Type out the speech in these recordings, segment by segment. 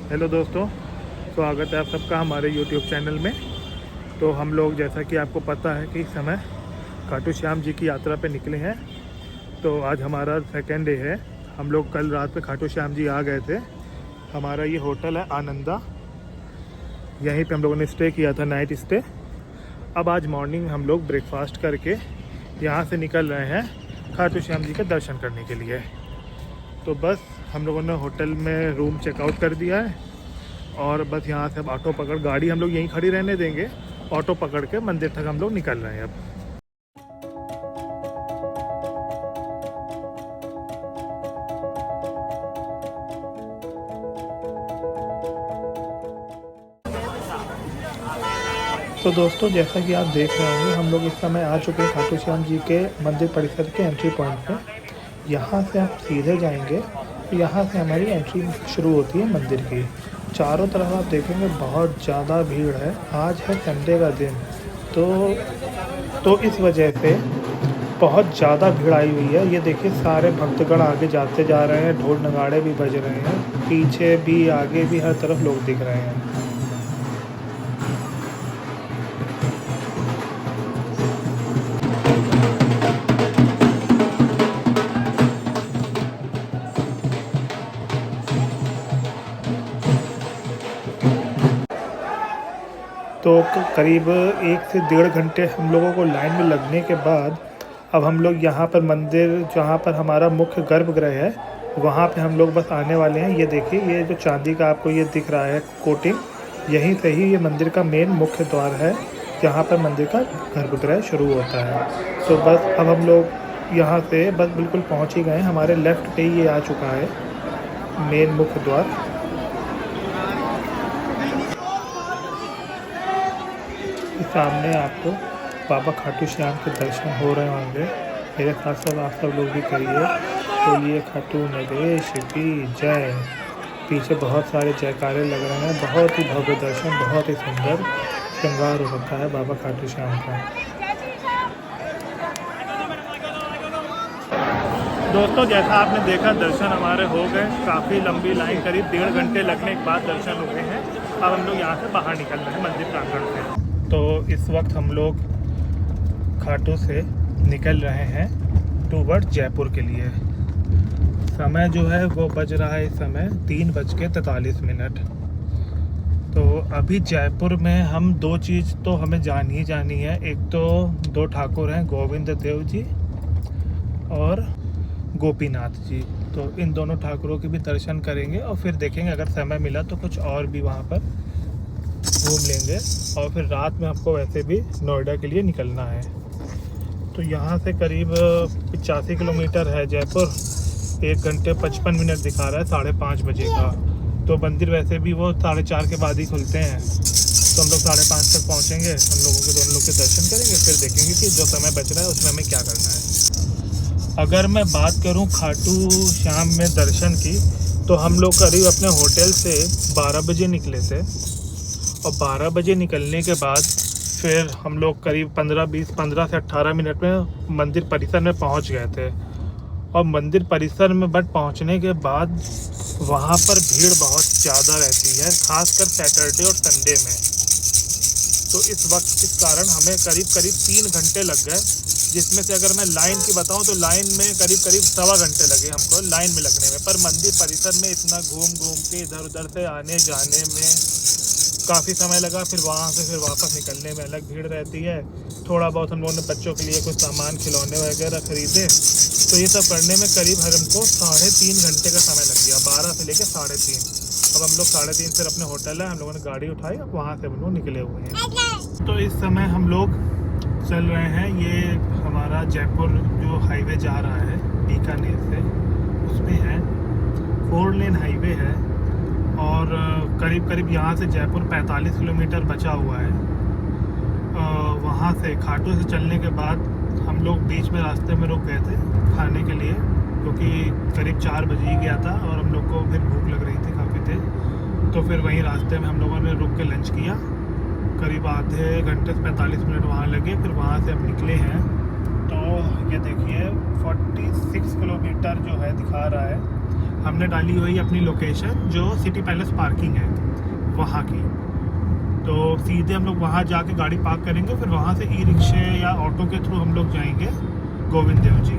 Hello दोस्तों, स्वागत है आप सबका हमारे YouTube चैनल में। तो हम लोग, जैसा कि आपको पता है कि इस समय खाटू श्याम जी की यात्रा पे निकले हैं। तो आज हमारा सेकेंड डे है। हम लोग कल रात पे खाटू श्याम जी आ गए थे। हमारा ये होटल है आनंदा, यहीं पे हम लोगों ने स्टे किया था, नाइट स्टे। अब आज मॉर्निंग हम लोग ब्रेकफास्ट करके यहाँ से निकल रहे हैं खाटू श्याम जी के दर्शन करने के लिए। तो बस हम लोगों ने होटल में रूम चेकआउट कर दिया है और बस यहाँ से अब ऑटो पकड़, गाड़ी हम लोग यहीं खड़ी रहने देंगे, ऑटो पकड़ के मंदिर तक हम लोग निकल रहे हैं अब। तो दोस्तों, जैसा कि आप देख रहे होंगे, हम लोग इस समय आ चुके हैं खाटू श्याम जी के मंदिर परिसर के एंट्री पॉइंट पे। यहाँ से आप सीधे जाएंगे, यहाँ से हमारी एंट्री शुरू होती है मंदिर की। चारों तरफ आप देखेंगे बहुत ज़्यादा भीड़ है। आज है संडे का दिन, तो इस वजह से बहुत ज़्यादा भीड़ आई हुई है। ये देखिए, सारे भक्तगण आगे जाते जा रहे हैं, ढोल नगाड़े भी बज रहे हैं, पीछे भी आगे भी हर तरफ लोग दिख रहे हैं। तो करीब 1 से 1.5 घंटे हम लोगों को लाइन में लगने के बाद अब हम लोग यहाँ पर मंदिर, जहाँ पर हमारा मुख्य गर्भगृह है, वहाँ पे हम लोग बस आने वाले हैं। ये देखिए, ये जो चांदी का आपको ये दिख रहा है कोटिंग, यहीं से ही ये मंदिर का मेन मुख्य द्वार है, जहाँ पर मंदिर का गर्भगृह शुरू होता है। तो बस अब हम लोग यहाँ से बस बिल्कुल पहुँच ही गए। हमारे लेफ़्ट पे ही ये आ चुका है मेन मुख्य द्वार। सामने आपको बाबा खाटू श्याम के दर्शन हो रहे होंगे। मेरे साथ साथ आप सब लोग भी करिए। तो ये खाटू नरेश की जय। पीछे बहुत सारे जयकारे लग रहे हैं। बहुत ही भव्य दर्शन, बहुत ही सुंदर श्रृंगार होता है बाबा खाटू श्याम का। दोस्तों, जैसा आपने देखा, दर्शन हमारे हो गए। काफ़ी लंबी लाइन, करीब 1.5 घंटे लगने के बाद दर्शन हुए हैं। अब हम लोग यहाँ से बाहर निकल रहे हैं मंदिर प्रांगण से। तो इस वक्त हम लोग खाटू से निकल रहे हैं टूवर्ड जयपुर के लिए। समय जो है वो बज रहा है इस समय 3:43। तो अभी जयपुर में हम 2 चीज़ तो हमें जानी है। एक तो 2 ठाकुर हैं, गोविंद देव जी और गोपीनाथ जी। तो इन दोनों ठाकुरों के भी दर्शन करेंगे और फिर देखेंगे, अगर समय मिला तो कुछ और भी वहाँ पर घूम लेंगे। और फिर रात में हमको वैसे भी नोएडा के लिए निकलना है। तो यहाँ से करीब 85 किलोमीटर है जयपुर। 1 घंटे 55 मिनट दिखा रहा है 5:30 बजे का। तो मंदिर वैसे भी वो 4:30 के बाद ही खुलते हैं। तो हम लोग 5:30 तक पहुँचेंगे। हम लोगों के दोनों लोग के दर्शन करेंगे, फिर देखेंगे कि जो समय बच रहा है उसमें हमें क्या करना है। अगर मैं बात करूँ खाटू श्याम में दर्शन की, तो हम लोग करीब अपने होटल से 12 बजे निकले थे और 12 बजे निकलने के बाद फिर हम लोग करीब 15 से 18 मिनट में मंदिर परिसर में पहुंच गए थे। और मंदिर परिसर में बट पहुंचने के बाद वहां पर भीड़ बहुत ज़्यादा रहती है, खासकर सैटरडे और संडे में। तो इस कारण हमें करीब 3 घंटे लग गए, जिसमें से अगर मैं लाइन की बताऊं तो लाइन में करीब 1.25 घंटे लगे हमको लाइन में लगने में। पर मंदिर परिसर में इतना घूम के इधर उधर से आने जाने में काफ़ी समय लगा। फिर वहाँ से फिर वापस निकलने में अलग भीड़ रहती है। थोड़ा बहुत हम लोगों ने बच्चों के लिए कुछ सामान, खिलौने वगैरह खरीदे। तो ये सब करने में करीब हमको 3.5 घंटे का समय लग गया, 12 से लेकर 3.5। अब हम लोग 3.5 फिर अपने होटल है, हम लोगों ने गाड़ी उठाई, अब वहाँ से हम लोग निकले हुए हैं। तो इस समय हम लोग चल रहे हैं, ये हमारा जयपुर जो हाईवे जा रहा है बीकानेर से, उसमें है 4 लेन हाईवे है। और करीब यहाँ से जयपुर 45 किलोमीटर बचा हुआ है। वहाँ से खाटू से चलने के बाद हम लोग बीच में रास्ते में रुक गए थे खाने के लिए, क्योंकि करीब 4 बज ही गया था और हम लोग को फिर भूख लग रही थी काफ़ी तेज। तो फिर वहीं रास्ते में हम लोगों ने रुक के लंच किया। करीब आधे घंटे से 45 मिनट वहाँ लगे। फिर वहाँ से हम निकले हैं। तो ये देखिए 46 किलोमीटर जो है दिखा रहा है हमने डाली हुई अपनी लोकेशन जो सिटी पैलेस पार्किंग है वहाँ की। तो सीधे हम लोग वहाँ जाके गाड़ी पार्क करेंगे, फिर वहाँ से ई रिक्शे या ऑटो के थ्रू हम लोग जाएंगे गोविंद देव जी।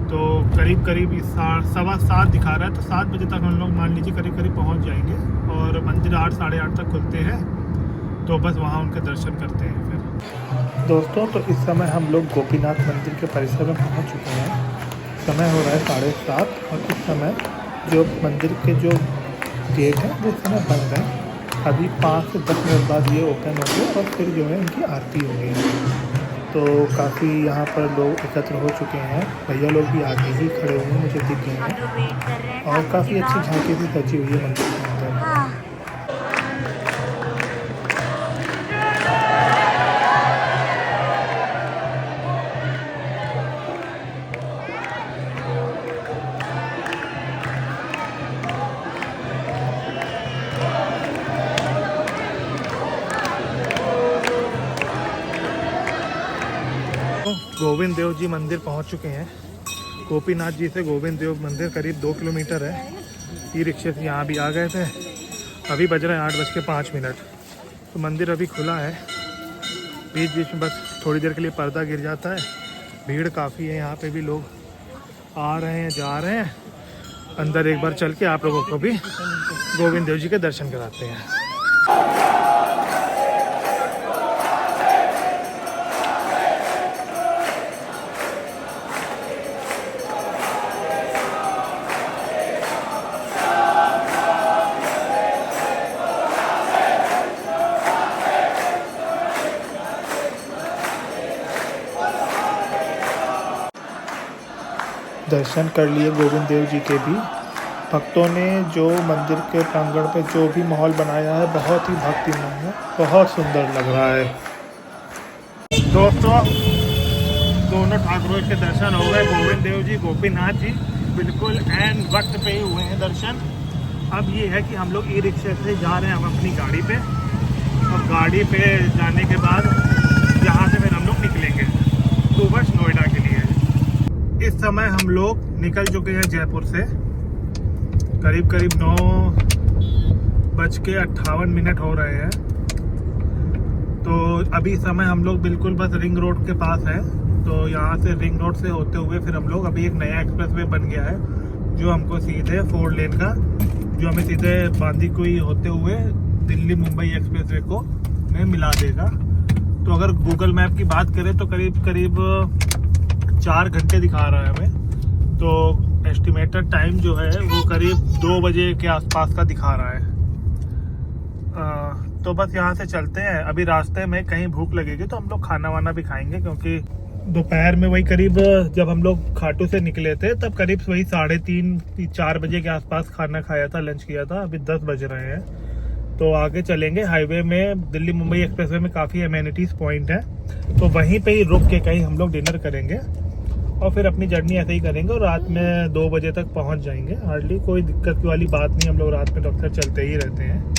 तो करीब करीब 7:15 दिखा रहा है, तो 7 बजे तक हम लोग मान लीजिए करीब करीब पहुँच जाएंगे। और मंदिर 8 साढ़े 8 तक खुलते हैं, तो बस वहाँ उनके दर्शन करते हैं। फिर दोस्तों, तो इस समय हम लोग गोपीनाथ मंदिर के परिसर में पहुँच चुके हैं। समय हो रहा है 7:30 और इस समय जो मंदिर के जो गेट हैं वो इस समय बंद हैं। अभी 5 से 10 मिनट बाद ये ओपन होंगे और फिर जो है इनकी आरती होगी। तो काफ़ी यहाँ पर लोग एकत्र हो चुके हैं। भैया लोग भी आगे ही खड़े हुए हैं, मुझे दिख गए हैं। और काफ़ी अच्छी झांकी भी सजी हुई है मंदिर के अंदर। गोविंद देव जी मंदिर पहुंच चुके हैं। गोपीनाथ जी से गोविंद देव मंदिर करीब 2 किलोमीटर है। ई रिक्शे से यहाँ भी आ गए थे। अभी बज रहे हैं 8:05। तो मंदिर अभी खुला है। बीच बीच में बस थोड़ी देर के लिए पर्दा गिर जाता है। भीड़ काफ़ी है, यहाँ पे भी लोग आ रहे हैं जा रहे हैं। अंदर एक बार चल के आप लोगों को भी गोविंद देव जी के दर्शन कराते हैं। दर्शन कर लिए गोविंद देव जी के भी। भक्तों ने जो मंदिर के प्रांगण पे जो भी माहौल बनाया है बहुत ही भक्तिमय है, बहुत सुंदर लग रहा है। दोस्तों, दोनों ठाकुरों के दर्शन हो गए। गोविंद देव जी, गोपीनाथ जी बिल्कुल एन वक्त पे ही हुए हैं दर्शन। अब ये है कि हम लोग ई रिक्शे से जा रहे हैं हम अपनी गाड़ी पे। अब गाड़ी पे जाने के बाद यहाँ से फिर हम लोग निकलेंगे टूवर्ड्स नोएडा के लिए। इस समय हम लोग निकल चुके हैं जयपुर से। करीब करीब 9:58 हो रहे हैं। तो अभी समय हम लोग बिल्कुल बस रिंग रोड के पास है। तो यहाँ से रिंग रोड से होते हुए फिर हम लोग अभी एक नया एक्सप्रेसवे बन गया है जो हमको सीधे 4 लेन का, जो हमें सीधे बांदीकुई होते हुए दिल्ली मुंबई एक्सप्रेसवे को में मिला देगा। तो अगर गूगल मैप की बात करें तो करीब करीब 4 घंटे दिखा रहा है हमें। तो एस्टिमेटेड टाइम जो है वो करीब 2 बजे के आसपास का दिखा रहा है। तो बस यहाँ से चलते हैं। अभी रास्ते में कहीं भूख लगेगी तो हम लोग खाना वाना भी खाएंगे, क्योंकि दोपहर में वही करीब जब हम लोग खाटू से निकले थे तब करीब वही 3:30-4 बजे के आसपास खाना खाया था, लंच किया था। अभी 10 बज रहे हैं। तो आगे चलेंगे। हाईवे में दिल्ली मुंबई एक्सप्रेसवे में काफ़ी एमेनिटीज़ पॉइंट है, तो वहीं पे ही रुक के कहीं हम लोग डिनर करेंगे और फिर अपनी जर्नी ऐसे ही करेंगे और रात में 2 बजे तक पहुंच जाएंगे। हार्डली कोई दिक्कत वाली बात नहीं, हम लोग रात में अक्सर चलते ही रहते हैं।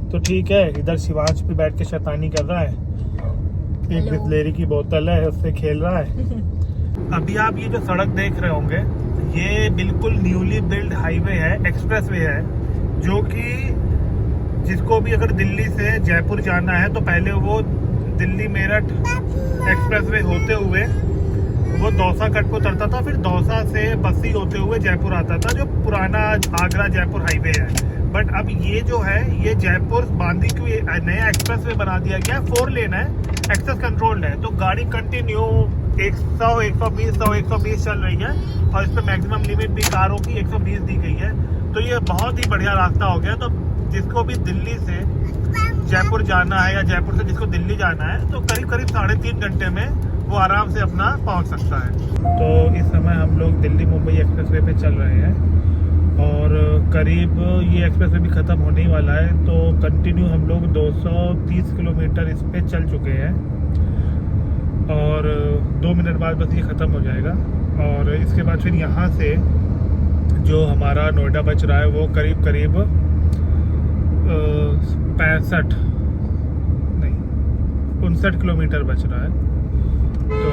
तो ठीक है। इधर शिवांश भी बैठ के शैतानी कर रहा है, एक बिस्लेरी की बोतल है उससे खेल रहा है। अभी आप ये जो सड़क देख रहे होंगे ये बिल्कुल न्यूली बिल्ड हाईवे है, एक्सप्रेसवे है, जो कि जिसको भी अगर दिल्ली से जयपुर जाना है तो पहले वो दिल्ली मेरठ एक्सप्रेसवे होते हुए वो दौसा कट को उतरता था, फिर दौसा से बस्सी होते हुए जयपुर आता था, जो पुराना आगरा जयपुर हाईवे है। बट अब ये जो है ये जयपुर बांदीकुई नया एक्सप्रेसवे बना दिया गया है। 4 लेन है, एक्सेस कंट्रोल्ड है, तो गाड़ी कंटिन्यू 100, 120, 120 चल रही है और इस पर मैक्सिमम लिमिट भी कारों की 120 दी गई है। तो ये बहुत ही बढ़िया रास्ता हो गया। तो जिसको भी दिल्ली से जयपुर जाना है या जयपुर से जिसको दिल्ली जाना है तो करीब करीब 3.5 घंटे में वो आराम से अपना पहुंच सकता है। तो इस समय हम लोग दिल्ली मुंबई एक्सप्रेसवे पे चल रहे हैं और करीब ये एक्सप्रेसवे भी ख़त्म होने ही वाला है। तो कंटिन्यू हम लोग 230 किलोमीटर इस पे चल चुके हैं और 2 मिनट बाद बस ये ख़त्म हो जाएगा। और इसके बाद फिर यहाँ से जो हमारा नोएडा बच रहा है वो करीब करीब 59 किलोमीटर बच रहा है। तो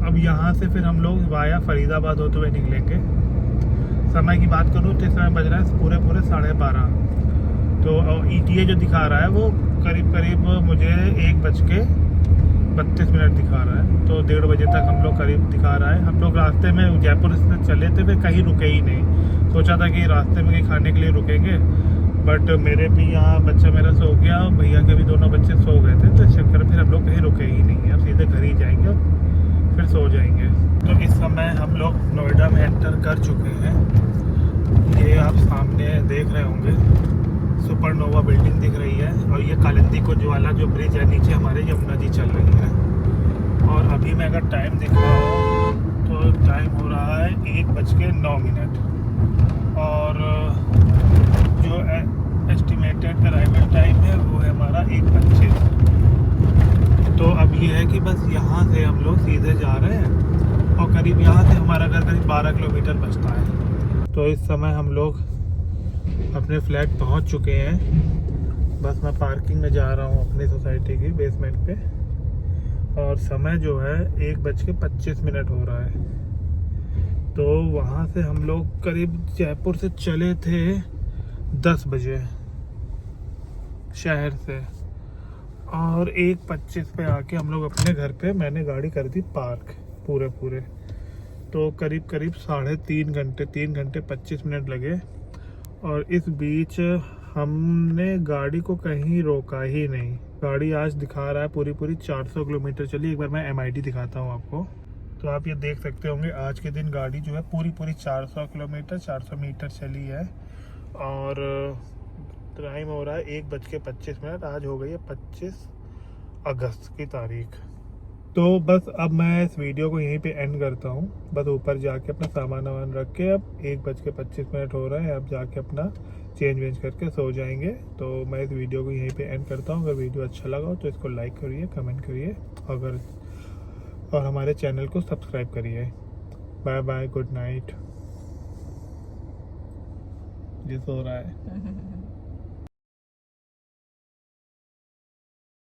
अब यहाँ से फिर हम लोग वाया फरीदाबाद होते हुए निकलेंगे समय की बात करूँ तो इस समय बज रहा है पूरे 12:30। तो ETA जो दिखा रहा है वो करीब करीब मुझे 1:32 दिखा रहा है। तो 1:30 बजे तक हम लोग करीब दिखा रहा है। हम लोग रास्ते में जयपुर से चले थे, फिर कहीं रुके ही नहीं। सोचा था कि रास्ते में कहीं खाने के लिए रुकेंगे, बट मेरे भी यहाँ बच्चा मेरा सो गया, भैया के भी दोनों बच्चे सो गए थे, तो इस चक्कर में फिर हम लोग कहीं रुके ही नहीं है। अब सीधे घर ही जाएंगे, फिर सो जाएंगे। तो इस समय हम लोग नोएडा में एंटर कर चुके हैं। ये आप सामने देख रहे होंगे सुपरनोवा बिल्डिंग दिख रही है, और ये कालिंदी कुंज वाला जो ब्रिज है नीचे हमारे यमुना जी चल रही है। और अभी मैं अगर टाइम दिखाऊँ तो टाइम हो रहा है 1:09, और जो एस्टिमेटेड अराइवल टाइम है वो है हमारा 1:25। तो अब ये है कि बस यहाँ से हम लोग सीधे जा रहे हैं, और करीब यहाँ से हमारा घर करीब 12 किलोमीटर बचता है। तो इस समय हम लोग अपने फ्लैट पहुँच चुके हैं। बस मैं पार्किंग में जा रहा हूँ अपनी सोसाइटी की बेसमेंट पे, और समय जो है 1:25 हो रहा है। तो वहाँ से हम लोग करीब जयपुर से चले थे 10 बजे शहर से, और 1:25 पे आके हम लोग अपने घर पे मैंने गाड़ी कर दी पार्क पूरे। तो करीब 3.5 घंटे 3 घंटे 25 मिनट लगे, और इस बीच हमने गाड़ी को कहीं रोका ही नहीं। गाड़ी आज दिखा रहा है पूरी 400 किलोमीटर चली। एक बार मैं MID दिखाता हूँ आपको। तो आप ये देख सकते होंगे आज के दिन गाड़ी जो है पूरी 400 किलोमीटर 400 मीटर चली है, और टाइम हो रहा है 1:25। आज हो गई है 25 अगस्त की तारीख। तो बस अब मैं इस वीडियो को यहीं पे एंड करता हूँ। बस ऊपर जाके अपना सामान वामान रख के, अब 1:25 हो रहा है, अब जाके अपना चेंज करके सो जाएंगे। तो मैं इस वीडियो को यहीं पे एंड करता हूँ। अगर वीडियो अच्छा लगा हो तो इसको लाइक करिए, कमेंट करिए, और हमारे चैनल को सब्सक्राइब करिए। Bye bye, good night. ये सो रहा है।